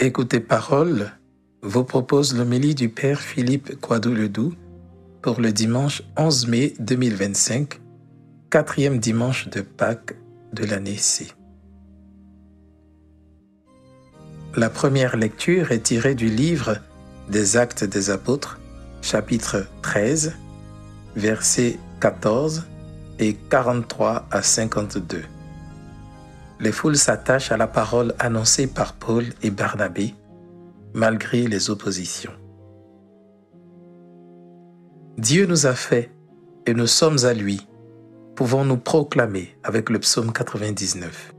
Écoutez Parole vous propose l'homélie du Père Philippe Kouadou-Ledoux pour le dimanche 11 mai 2025, quatrième dimanche de Pâques de l'année C. La première lecture est tirée du livre des Actes des Apôtres, chapitre 13, versets 14 et 43 à 52. Les foules s'attachent à la parole annoncée par Paul et Barnabé, malgré les oppositions. Dieu nous a fait et nous sommes à lui, pouvons-nous proclamer avec le psaume 99.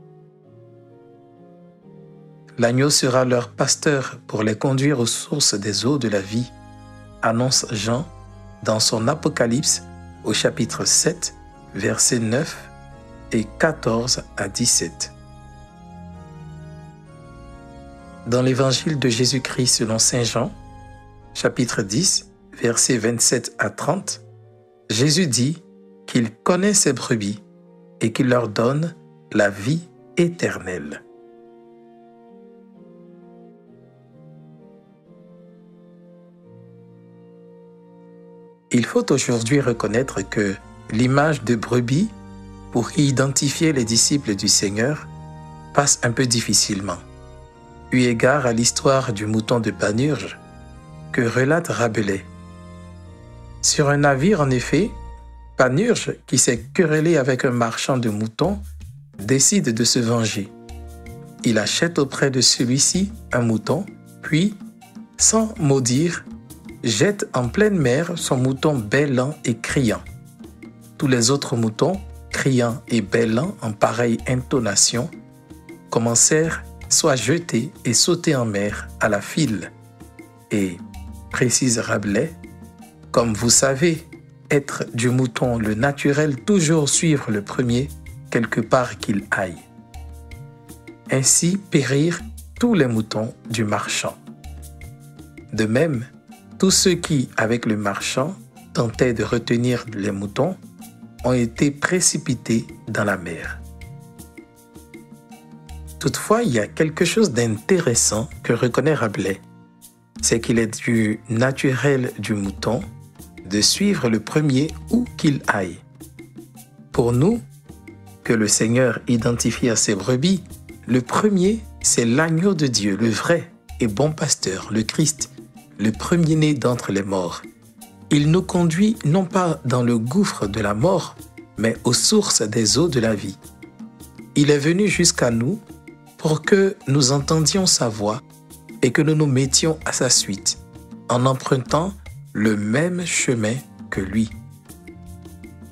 L'agneau sera leur pasteur pour les conduire aux sources des eaux de la vie, annonce Jean dans son Apocalypse au chapitre 7, versets 9 et 14 à 17. Dans l'évangile de Jésus-Christ selon saint Jean, chapitre 10, versets 27 à 30, Jésus dit qu'il connaît ses brebis et qu'il leur donne la vie éternelle. Il faut aujourd'hui reconnaître que l'image de brebis, pour identifier les disciples du Seigneur, passe un peu difficilement, eu égard à l'histoire du mouton de Panurge que relate Rabelais. Sur un navire, en effet, Panurge, qui s'est querellé avec un marchand de moutons, décide de se venger. Il achète auprès de celui-ci un mouton, puis, sans mot dire, jette en pleine mer son mouton bêlant et criant. Tous les autres moutons, criant et bêlant en pareille intonation, commencèrent soit jeter et sauter en mer à la file. Et, précise Rabelais, comme vous savez, être du mouton le naturel toujours suivre le premier, quelque part qu'il aille. Ainsi périrent tous les moutons du marchand. De même, tous ceux qui, avec le marchand, tentaient de retenir les moutons, ont été précipités dans la mer. Toutefois, il y a quelque chose d'intéressant que reconnaît Rabelais. C'est qu'il est du naturel du mouton de suivre le premier où qu'il aille. Pour nous, que le Seigneur identifie à ses brebis, le premier, c'est l'agneau de Dieu, le vrai et bon pasteur, le Christ, le premier-né d'entre les morts. Il nous conduit non pas dans le gouffre de la mort, mais aux sources des eaux de la vie. Il est venu jusqu'à nous pour que nous entendions sa voix et que nous nous mettions à sa suite, en empruntant le même chemin que lui.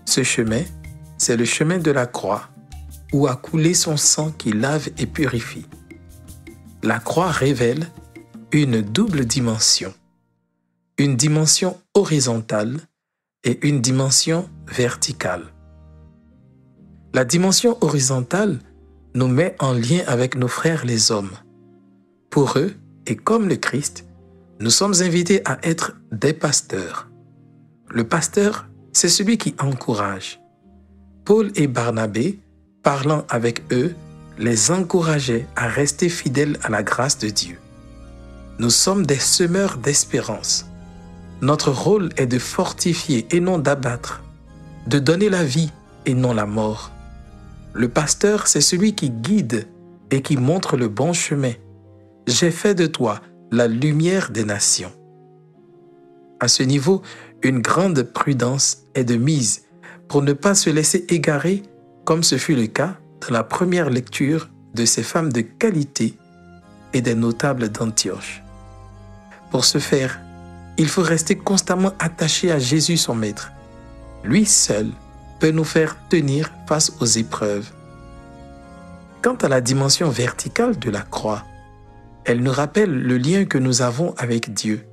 Ce chemin, c'est le chemin de la croix, où a coulé son sang qui lave et purifie. La croix révèle une double dimension. Une dimension horizontale et une dimension verticale. La dimension horizontale nous met en lien avec nos frères les hommes. Pour eux, et comme le Christ, nous sommes invités à être des pasteurs. Le pasteur, c'est celui qui encourage. Paul et Barnabé, parlant avec eux, les encourageaient à rester fidèles à la grâce de Dieu. Nous sommes des semeurs d'espérance. Notre rôle est de fortifier et non d'abattre, de donner la vie et non la mort. Le pasteur, c'est celui qui guide et qui montre le bon chemin. J'ai fait de toi la lumière des nations. À ce niveau, une grande prudence est de mise pour ne pas se laisser égarer, comme ce fut le cas dans la première lecture de ces femmes de qualité et des notables d'Antioche. Pour ce faire, il faut rester constamment attaché à Jésus son Maître. Lui seul peut nous faire tenir face aux épreuves. Quant à la dimension verticale de la croix, elle nous rappelle le lien que nous avons avec Dieu.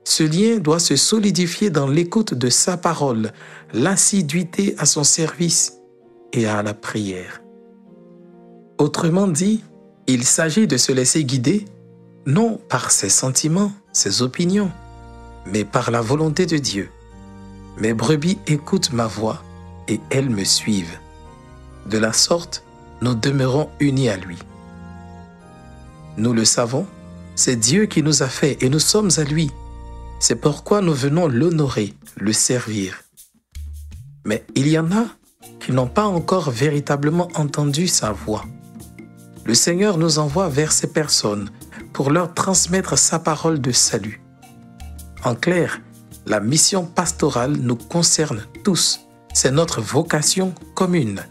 Ce lien doit se solidifier dans l'écoute de sa parole, l'assiduité à son service et à la prière. Autrement dit, il s'agit de se laisser guider, non par ses sentiments, ses opinions, mais par la volonté de Dieu. Mes brebis écoutent ma voix et elles me suivent. De la sorte, nous demeurons unis à lui. Nous le savons, C'est Dieu qui nous a fait et nous sommes à lui. C'est pourquoi nous venons l'honorer, le servir. Mais il y en a qui n'ont pas encore véritablement entendu sa voix. Le Seigneur nous envoie vers ces personnes pour leur transmettre sa parole de salut. En clair, la mission pastorale nous concerne tous. C'est notre vocation commune.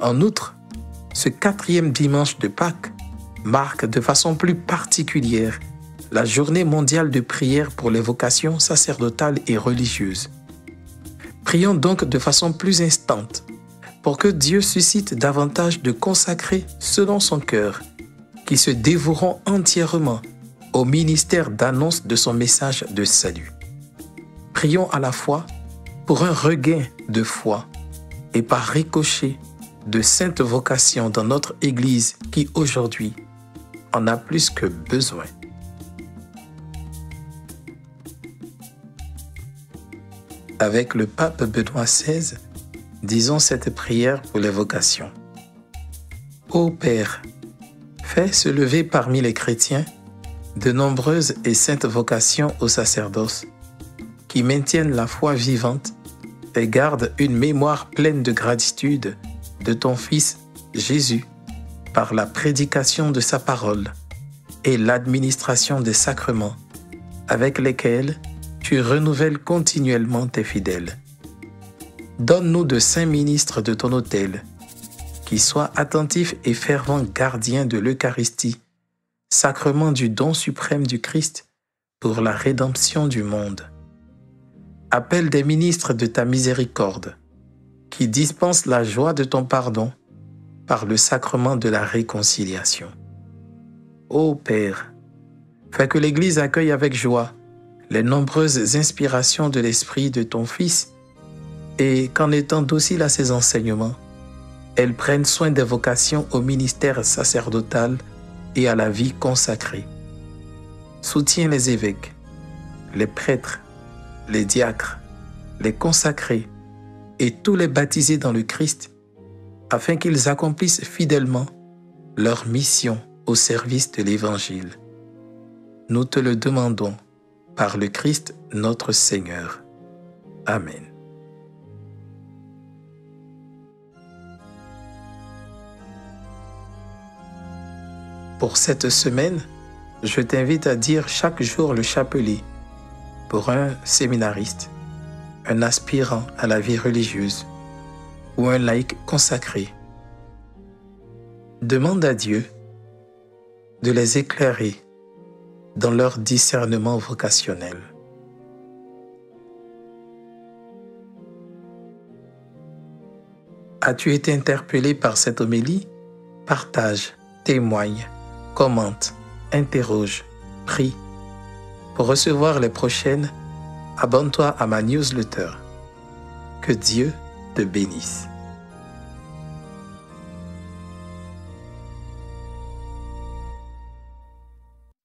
En outre, ce 4e dimanche de Pâques marque de façon plus particulière la journée mondiale de prière pour les vocations sacerdotales et religieuses. Prions donc de façon plus instante pour que Dieu suscite davantage de consacrés selon son cœur, qui se dévoueront entièrement au ministère d'annonce de son message de salut. Prions à la fois pour un regain de foi et par ricochet de saintes vocations dans notre Église qui aujourd'hui en a plus que besoin. Avec le pape Benoît XVI, disons cette prière pour les vocations. Ô Père, fais se lever parmi les chrétiens de nombreuses et saintes vocations au sacerdoce, qui maintiennent la foi vivante et gardent une mémoire pleine de gratitude de ton Fils Jésus par la prédication de sa parole et l'administration des sacrements avec lesquels tu renouvelles continuellement tes fidèles. Donne-nous de saints ministres de ton autel, qui soient attentifs et fervents gardiens de l'Eucharistie, sacrement du don suprême du Christ pour la rédemption du monde. Appelle des ministres de ta miséricorde, qui dispensent la joie de ton pardon par le sacrement de la réconciliation. Ô Père, fais que l'Église accueille avec joie les nombreuses inspirations de l'Esprit de ton Fils et qu'en étant docile à ses enseignements, elle prenne soin des vocations au ministère sacerdotal et à la vie consacrée. Soutiens les évêques, les prêtres, les diacres, les consacrés et tous les baptisés dans le Christ, afin qu'ils accomplissent fidèlement leur mission au service de l'Évangile. Nous te le demandons par le Christ notre Seigneur. Amen. Pour cette semaine, je t'invite à dire chaque jour le chapelet pour un séminariste, un aspirant à la vie religieuse ou un laïc consacré. Demande à Dieu de les éclairer dans leur discernement vocationnel. As-tu été interpellé par cette homélie? Partage, témoigne, commente, interroge, prie. Pour recevoir les prochaines, abonne-toi à ma newsletter. Que Dieu te bénisse.